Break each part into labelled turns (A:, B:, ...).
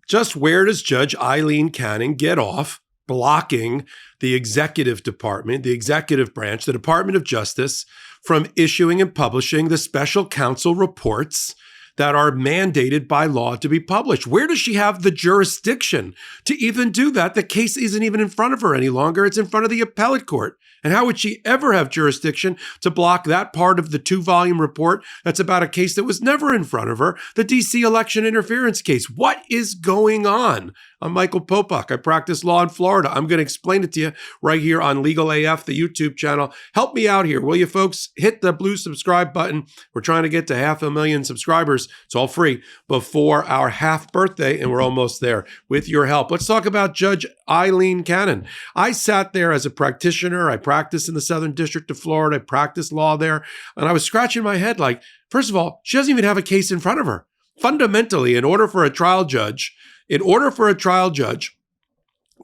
A: Just where does Judge Eileen Cannon get off blocking the executive department, the executive branch, the Department of Justice from issuing and publishing the special counsel reports that are mandated by law to be published? Where does she have the jurisdiction to even do that? The case isn't even in front of her any longer. It's in front of the appellate court. And how would she ever have jurisdiction to block that part of the 2-volume report that's about a case that was never in front of her, the DC election interference case? What is going on? I'm Michael Popok. I practice law in Florida. I'm going to explain it to you right here on Legal AF, the YouTube channel. Help me out here, will you folks? Hit the blue subscribe button. We're trying to get to 500,000 subscribers. It's all free before our half birthday, and we're almost there with your help. Let's talk about Judge Eileen Cannon. I sat there as a practitioner. I practiced in the Southern District of Florida. I practiced law there, and I was scratching my head like, first of all, she doesn't even have a case in front of her. Fundamentally, in order for a trial judge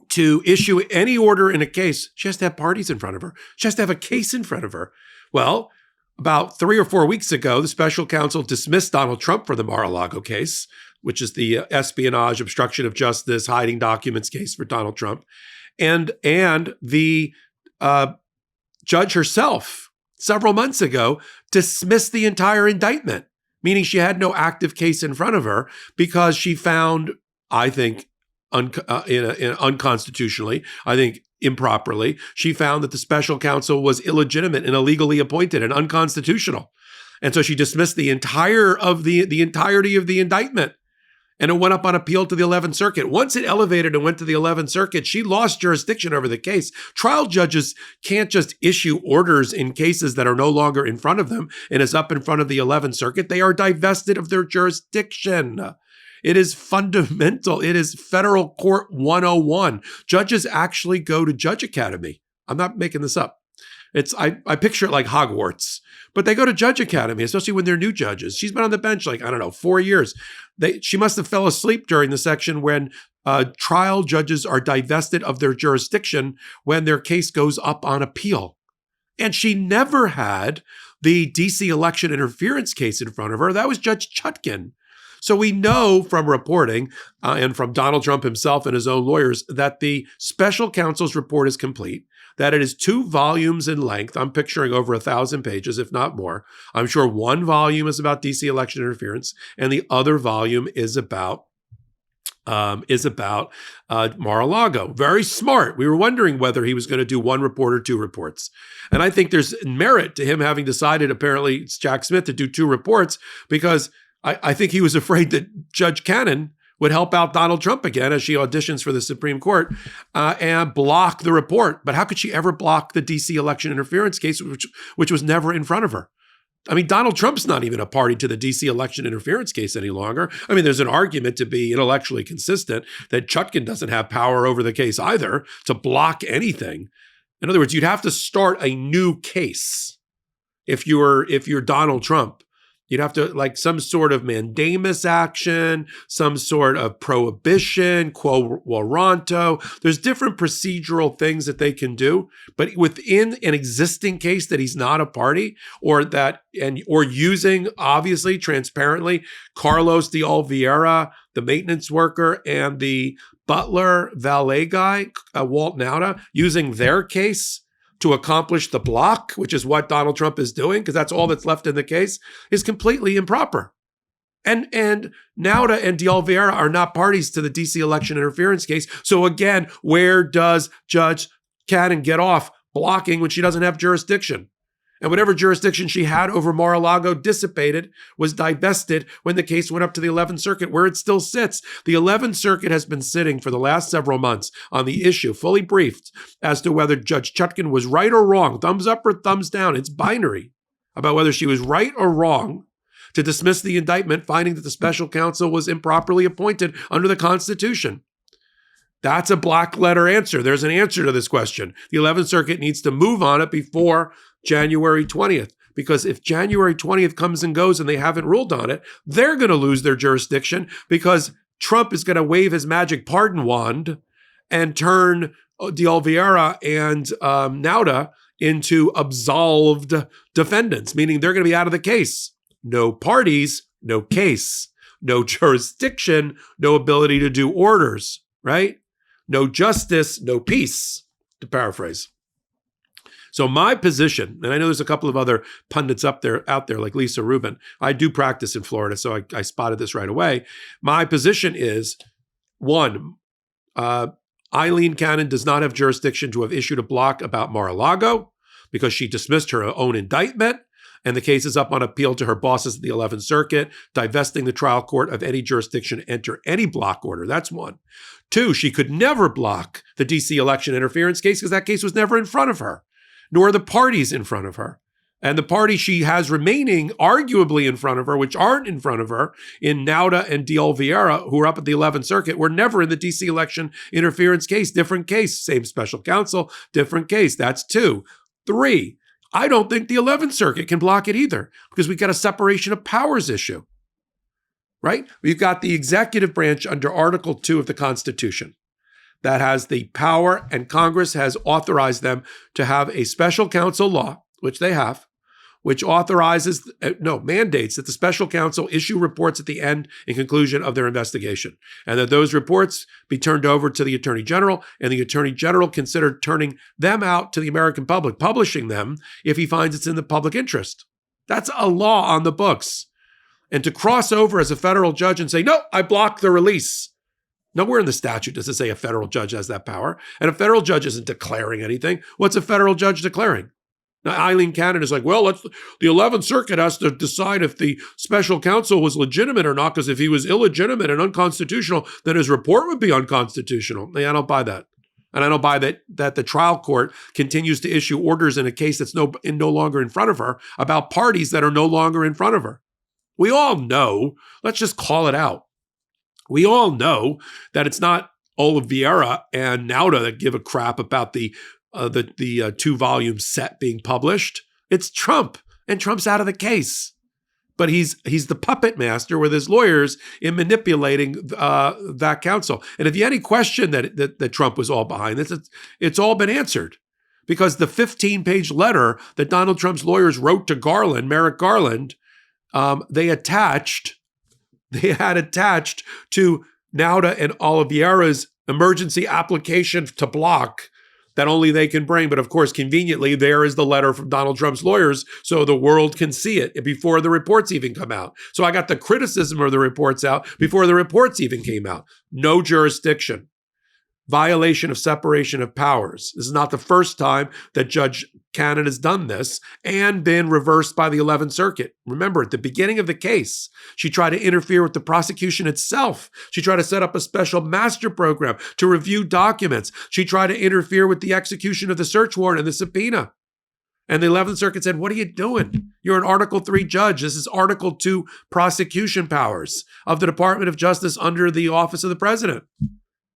A: to issue any order in a case, she has to have parties in front of her. She has to have a case in front of her. Well, about 3 or 4 weeks ago, the special counsel dismissed Donald Trump for the Mar-a-Lago case, which is the espionage, obstruction of justice, hiding documents case for Donald Trump. And the judge herself, several months ago, dismissed the entire indictment, meaning she had no active case in front of her because she found, I think, unconstitutionally, I think improperly, she found that the special counsel was illegitimate and illegally appointed and unconstitutional. And so she dismissed the entirety of the indictment. And it went up on appeal to the 11th Circuit. Once it elevated and went to the 11th Circuit, she lost jurisdiction over the case. Trial judges can't just issue orders in cases that are no longer in front of them and is up in front of the 11th Circuit. They are divested of their jurisdiction. It is fundamental. It is Federal Court 101. Judges actually go to Judge Academy. I'm not making this up. I picture it like Hogwarts, but they go to Judge Academy, especially when they're new judges. She's been on the bench 4 years. She must have fell asleep during the section when trial judges are divested of their jurisdiction when their case goes up on appeal. And she never had the DC election interference case in front of her. That was Judge Chutkan. So we know from reporting and from Donald Trump himself and his own lawyers that the special counsel's report is complete, that it is 2 volumes in length. I'm picturing over 1,000 pages, if not more. I'm sure one volume is about DC election interference, and the other volume is about Mar-a-Lago. Very smart. We were wondering whether he was going to do 1 report or 2 reports. And I think there's merit to him having decided, apparently it's Jack Smith, to do 2 reports because I think he was afraid that Judge Cannon would help out Donald Trump again as she auditions for the Supreme Court and block the report. But how could she ever block the DC election interference case, which was never in front of her? I mean, Donald Trump's not even a party to the DC election interference case any longer. I mean, there's an argument to be intellectually consistent that Chutkan doesn't have power over the case either to block anything. In other words, you'd have to start a new case if you're Donald Trump. You'd have to some sort of mandamus action, some sort of prohibition, quo warranto. There's different procedural things that they can do, but within an existing case that he's not a party or using obviously transparently Carlos de Oliveira, the maintenance worker, and the butler valet guy, Walt Nauta, using their case to accomplish the block, which is what Donald Trump is doing, because that's all that's left in the case, is completely improper. And Nauta and de Oliveira are not parties to the DC election interference case. So again, where does Judge Cannon get off blocking when she doesn't have jurisdiction? And whatever jurisdiction she had over Mar-a-Lago dissipated, was divested when the case went up to the 11th Circuit, where it still sits. The 11th Circuit has been sitting for the last several months on the issue, fully briefed, as to whether Judge Chutkan was right or wrong, thumbs up or thumbs down. It's binary about whether she was right or wrong to dismiss the indictment, finding that the special counsel was improperly appointed under the Constitution. That's a black letter answer. There's an answer to this question. The 11th Circuit needs to move on it before January 20th, because if January 20th comes and goes and they haven't ruled on it, they're going to lose their jurisdiction because Trump is going to wave his magic pardon wand and turn de Oliveira and Nauta into absolved defendants, meaning they're going to be out of the case. No parties, no case. no jurisdiction, no ability to do orders, right? No justice, no peace, to paraphrase. So my position, and I know there's a couple of other pundits out there like Lisa Rubin. I do practice in Florida, so I spotted this right away. My position is, one, Eileen Cannon does not have jurisdiction to have issued a block about Mar-a-Lago because she dismissed her own indictment, and the case is up on appeal to her bosses at the 11th Circuit, divesting the trial court of any jurisdiction to enter any block order. That's one. Two, she could never block the D.C. election interference case because that case was never in front of her, nor the parties in front of her. And the party she has remaining arguably in front of her, which aren't in front of her, in Nauta and De Oliveira, who are up at the 11th Circuit, were never in the D.C. election interference case. Different case, same special counsel, different case. That's two. Three, I don't think the 11th Circuit can block it either because we've got a separation of powers issue, right? We've got the executive branch under Article 2 of the Constitution that has the power, and Congress has authorized them to have a special counsel law, which they have, which mandates that the special counsel issue reports at the end and conclusion of their investigation, and that those reports be turned over to the Attorney General, and the Attorney General consider turning them out to the American public, publishing them if he finds it's in the public interest. That's a law on the books. And to cross over as a federal judge and say, no, I block the release. Nowhere in the statute does it say a federal judge has that power. And a federal judge isn't declaring anything. What's a federal judge declaring? Now, Eileen Cannon is like, well, the 11th Circuit has to decide if the special counsel was legitimate or not, because if he was illegitimate and unconstitutional, then his report would be unconstitutional. I don't buy that. And I don't buy that the trial court continues to issue orders in a case that's no longer in front of her about parties that are no longer in front of her. We all know, let's just call it out. We all know that it's not Oliveira and Nauta that give a crap about the 2-volume set being published. It's Trump, and Trump's out of the case. But he's the puppet master with his lawyers in manipulating that counsel. And if you had any question that Trump was all behind this, it's all been answered. Because the 15-page letter that Donald Trump's lawyers wrote to Merrick Garland, they had attached to Nauta and Oliveira's emergency application to block that only they can bring. But of course, conveniently, there is the letter from Donald Trump's lawyers so the world can see it before the reports even come out. So I got the criticism of the reports out before the reports even came out. No jurisdiction. Violation of separation of powers. This is not the first time that Judge Cannon has done this and been reversed by the 11th Circuit. Remember, at the beginning of the case, she tried to interfere with the prosecution itself. She tried to set up a special master program to review documents. She tried to interfere with the execution of the search warrant and the subpoena. And the 11th Circuit said, what are you doing? You're an Article 3 judge. This is Article 2 prosecution powers of the Department of Justice under the Office of the President.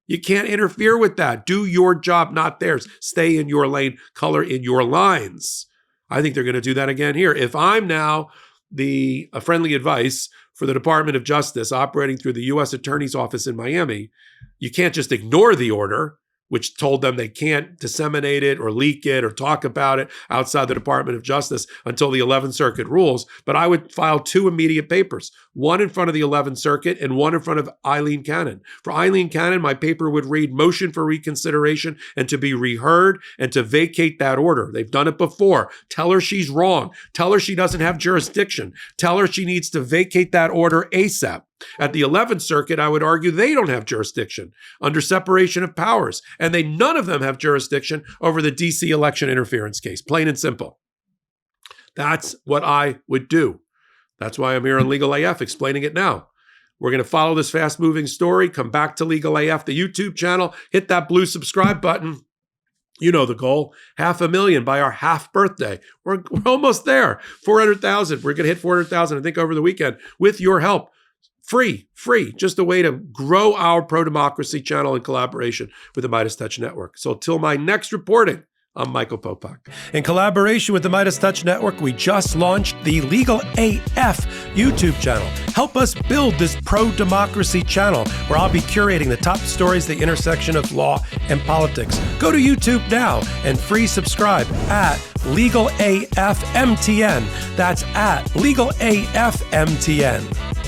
A: You can't interfere with that. Do your job, not theirs. Stay in your lane, color in your lines. I think they're going to do that again here. If I'm now a friendly advice for the Department of Justice operating through the U.S. Attorney's Office in Miami, you can't just ignore the order, which told them they can't disseminate it or leak it or talk about it outside the Department of Justice until the 11th Circuit rules. But I would file 2 immediate papers, one in front of the 11th Circuit and one in front of Eileen Cannon. For Eileen Cannon, my paper would read motion for reconsideration and to be reheard and to vacate that order. They've done it before. Tell her she's wrong. Tell her she doesn't have jurisdiction. Tell her she needs to vacate that order ASAP. At the 11th Circuit, I would argue they don't have jurisdiction under separation of powers, and none of them have jurisdiction over the D.C. election interference case, plain and simple. That's what I would do. That's why I'm here on Legal AF explaining it now. We're going to follow this fast-moving story, come back to Legal AF, the YouTube channel, hit that blue subscribe button. You know the goal, 500,000 by our half birthday. We're almost there, 400,000. We're going to hit 400,000, I think, over the weekend with your help. Free, just a way to grow our pro-democracy channel in collaboration with the Midas Touch Network. So till my next reporting, I'm Michael Popok. In collaboration with the Midas Touch Network, we just launched the Legal AF YouTube channel. Help us build this pro-democracy channel where I'll be curating the top stories at the intersection of law and politics. Go to YouTube now and free subscribe at Legal AF MTN. That's at Legal AF MTN.